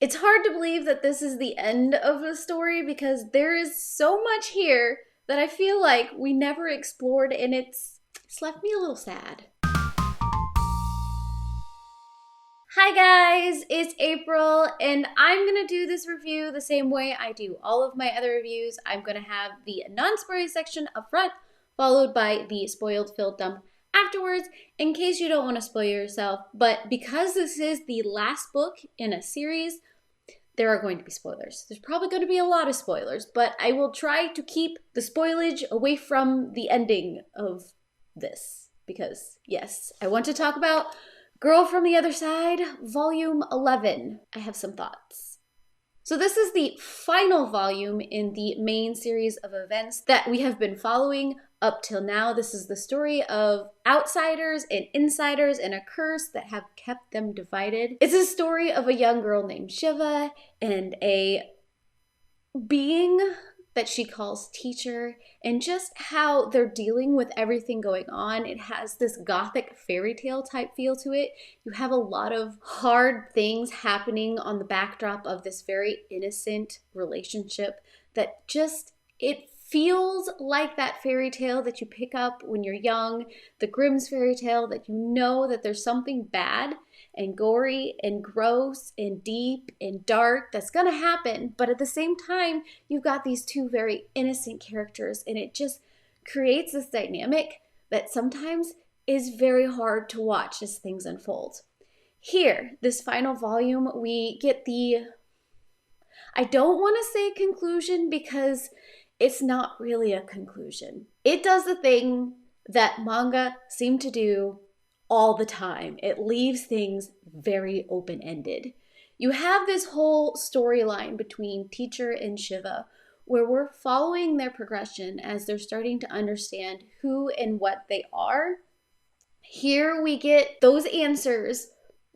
It's hard to believe that this is the end of the story because there is so much here that I feel like we never explored, and it's left me a little sad. Hi guys, it's April, and I'm gonna do this review the same way I do all of my other reviews. I'm gonna have the non-spoilery section up front, followed by the spoiled filled dump afterwards, in case you don't want to spoil yourself. But because this is the last book in a series, there are going to be spoilers. There's probably going to be a lot of spoilers, but I will try to keep the spoilage away from the ending of this. Because, yes, I want to talk about Girl from the Other Side, Volume 11. I have some thoughts. So this is the final volume in the main series of events that we have been following up till now. This is the story of outsiders and insiders and a curse that have kept them divided. It's a story of a young girl named Shiva and a being that she calls teacher, and just how they're dealing with everything going on. It has this gothic fairy tale type feel to it. You have a lot of hard things happening on the backdrop of this very innocent relationship that just, it feels like that fairy tale that you pick up when you're young, the Grimm's fairy tale, that you know that there's something bad and gory and gross and deep and dark that's gonna happen, but at the same time, you've got these two very innocent characters, and it just creates this dynamic that sometimes is very hard to watch as things unfold. Here, this final volume, we get the, I don't want to say conclusion because it's not really a conclusion. It does the thing that manga seem to do all the time. It leaves things very open-ended. You have this whole storyline between teacher and Shiva where we're following their progression as they're starting to understand who and what they are. Here we get those answers,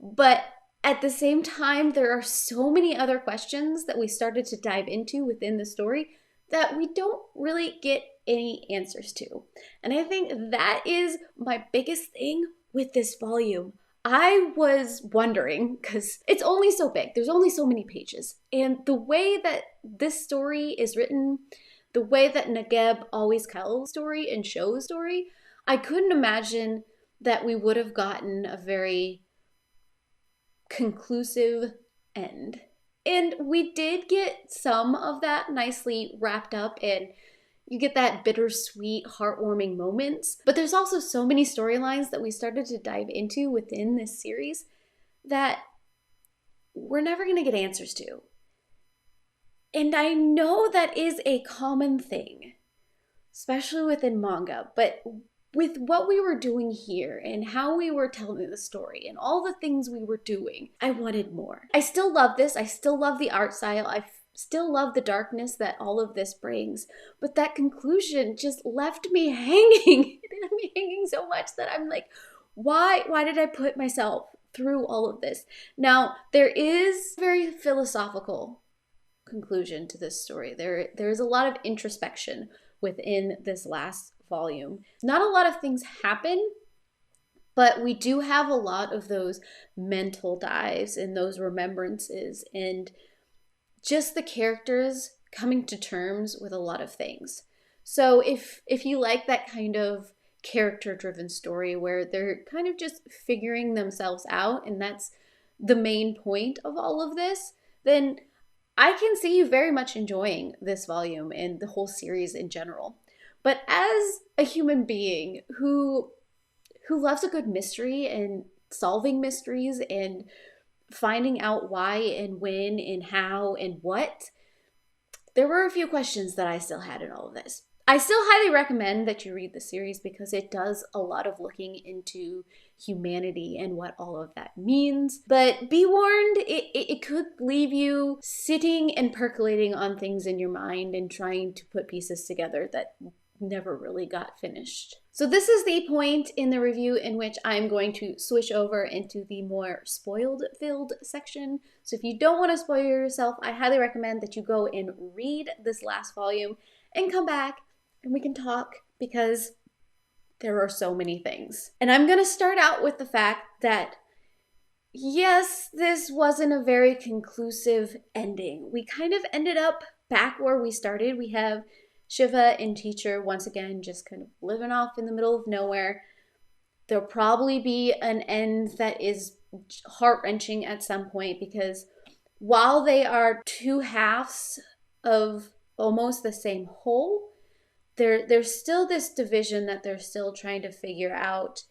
but at the same time, there are so many other questions that we started to dive into within the story that we don't really get any answers to. And I think that is my biggest thing with this volume. I was wondering, because it's only so big, there's only so many pages, and the way that this story is written, the way that Nagabe always tells story and shows story, I couldn't imagine that we would have gotten a very conclusive end. And we did get some of that nicely wrapped up, and you get that bittersweet, heartwarming moments. But there's also so many storylines that we started to dive into within this series that we're never going to get answers to. And I know that is a common thing, especially within manga, but with what we were doing here and how we were telling the story and all the things we were doing, I wanted more. I still love this. I still love the art style. I still love the darkness that all of this brings. But that conclusion just left me hanging. It left me hanging so much that I'm like, why did I put myself through all of this? Now, there is a very philosophical conclusion to this story. There is a lot of introspection within this last volume. Not a lot of things happen, but we do have a lot of those mental dives and those remembrances and just the characters coming to terms with a lot of things. So if you like that kind of character-driven story where they're kind of just figuring themselves out, and that's the main point of all of this, then I can see you very much enjoying this volume and the whole series in general. But as a human being who loves a good mystery and solving mysteries and finding out why and when and how and what, there were a few questions that I still had in all of this. I still highly recommend that you read the series because it does a lot of looking into humanity and what all of that means. But be warned, it could leave you sitting and percolating on things in your mind and trying to put pieces together that never really got finished. So this is the point in the review in which I'm going to switch over into the more spoiled-filled section. So if you don't want to spoil yourself, I highly recommend that you go and read this last volume and come back and we can talk, because there are so many things. And I'm going to start out with the fact that yes, this wasn't a very conclusive ending. We kind of ended up back where we started. We have Shiva and Teacher once again just kind of living off in the middle of nowhere. There'll probably be an end that is heart-wrenching at some point, because while they are two halves of almost the same whole, there's still this division that they're still trying to figure out.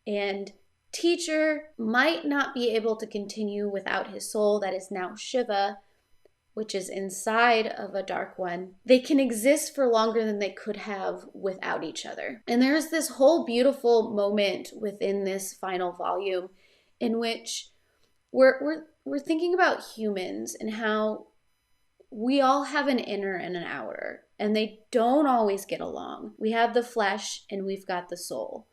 And Teacher might not be able to continue without his soul that is now Shiva, which is inside of a dark one. They can exist for longer than they could have without each other. And there's this whole beautiful moment within this final volume in which we're thinking about humans and how we all have an inner and an outer, and they don't always get along. We have the flesh and we've got the soul.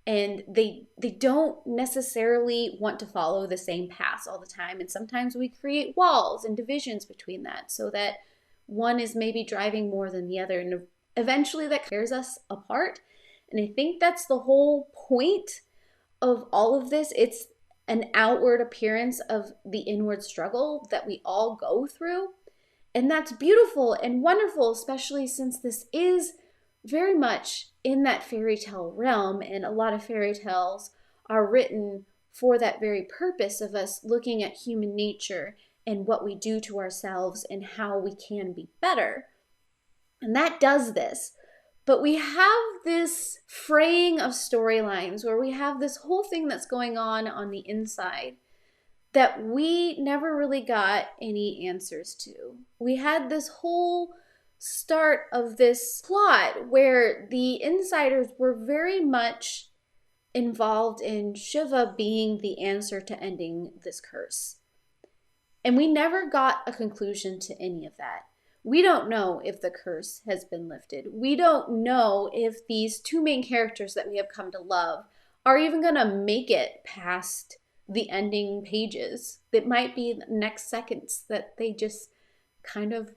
And they don't necessarily want to follow the same paths all the time. And sometimes we create walls and divisions between that so that one is maybe driving more than the other. And eventually that tears us apart. And I think that's the whole point of all of this. It's an outward appearance of the inward struggle that we all go through. And that's beautiful and wonderful, especially since this is very much in that fairy tale realm, and a lot of fairy tales are written for that very purpose of us looking at human nature and what we do to ourselves and how we can be better. And that does this. But we have this fraying of storylines where we have this whole thing that's going on the inside that we never really got any answers to. We had this whole start of this plot where the insiders were very much involved in Shiva being the answer to ending this curse. And we never got a conclusion to any of that. We don't know if the curse has been lifted. We don't know if these two main characters that we have come to love are even going to make it past the ending pages. It might be the next seconds that they just kind of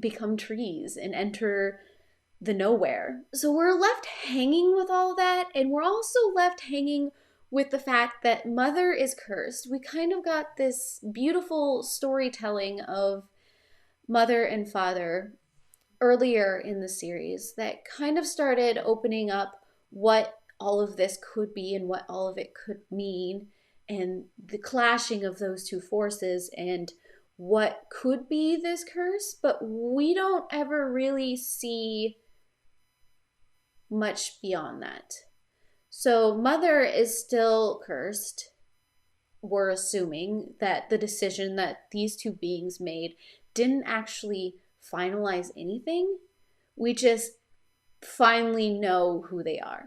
become trees and enter the nowhere. So we're left hanging with all that, and we're also left hanging with the fact that Mother is cursed. We kind of got this beautiful storytelling of Mother and Father earlier in the series that kind of started opening up what all of this could be and what all of it could mean, and the clashing of those two forces and what could be this curse, but we don't ever really see much beyond that. So Mother is still cursed. We're assuming that the decision that these two beings made didn't actually finalize anything. We just finally know who they are.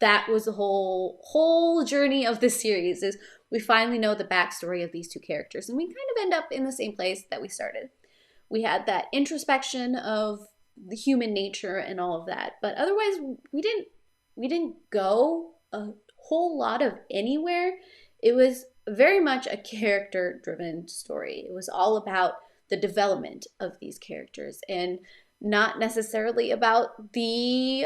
That was the whole journey of this series, is we finally know the backstory of these two characters, and we kind of end up in the same place that we started. We had that introspection of the human nature and all of that, but otherwise we didn't go a whole lot of anywhere. It was very much a character-driven story. It was all about the development of these characters and not necessarily about the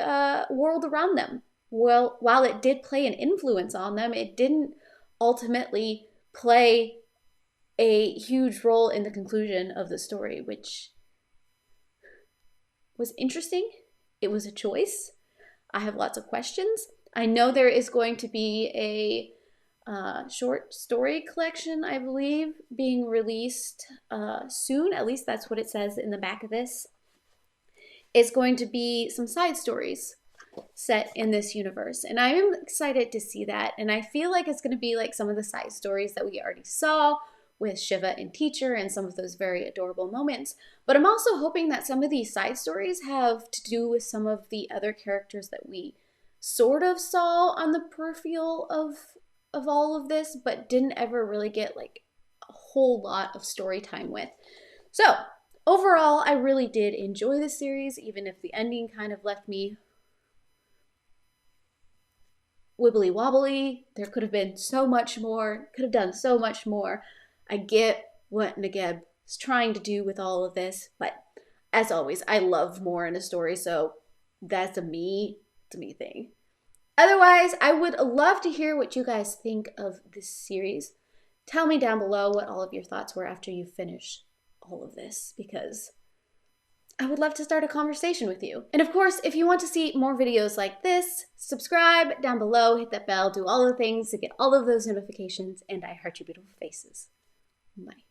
world around them. Well, while it did play an influence on them, it didn't ultimately play a huge role in the conclusion of the story, which was interesting. It was a choice. I have lots of questions. I know there is going to be a short story collection, I believe, being released soon. At least that's what it says in the back of this. It's going to be some side stories set in this universe, and I'm excited to see that. And I feel like it's going to be like some of the side stories that we already saw with Shiva and Teacher and some of those very adorable moments. But I'm also hoping that some of these side stories have to do with some of the other characters that we sort of saw on the peripheral of all of this, but didn't ever really get like a whole lot of story time with. So overall, I really did enjoy the series, even if the ending kind of left me wibbly wobbly. There could have been so much more, could have done so much more. I get what Nagabe is trying to do with all of this, but as always, I love more in a story, so that's a me thing. Otherwise, I would love to hear what you guys think of this series. Tell me down below what all of your thoughts were after you finish all of this, because I would love to start a conversation with you. And of course, if you want to see more videos like this, subscribe down below, hit that bell, do all the things to get all of those notifications, and I heart your beautiful faces. Bye.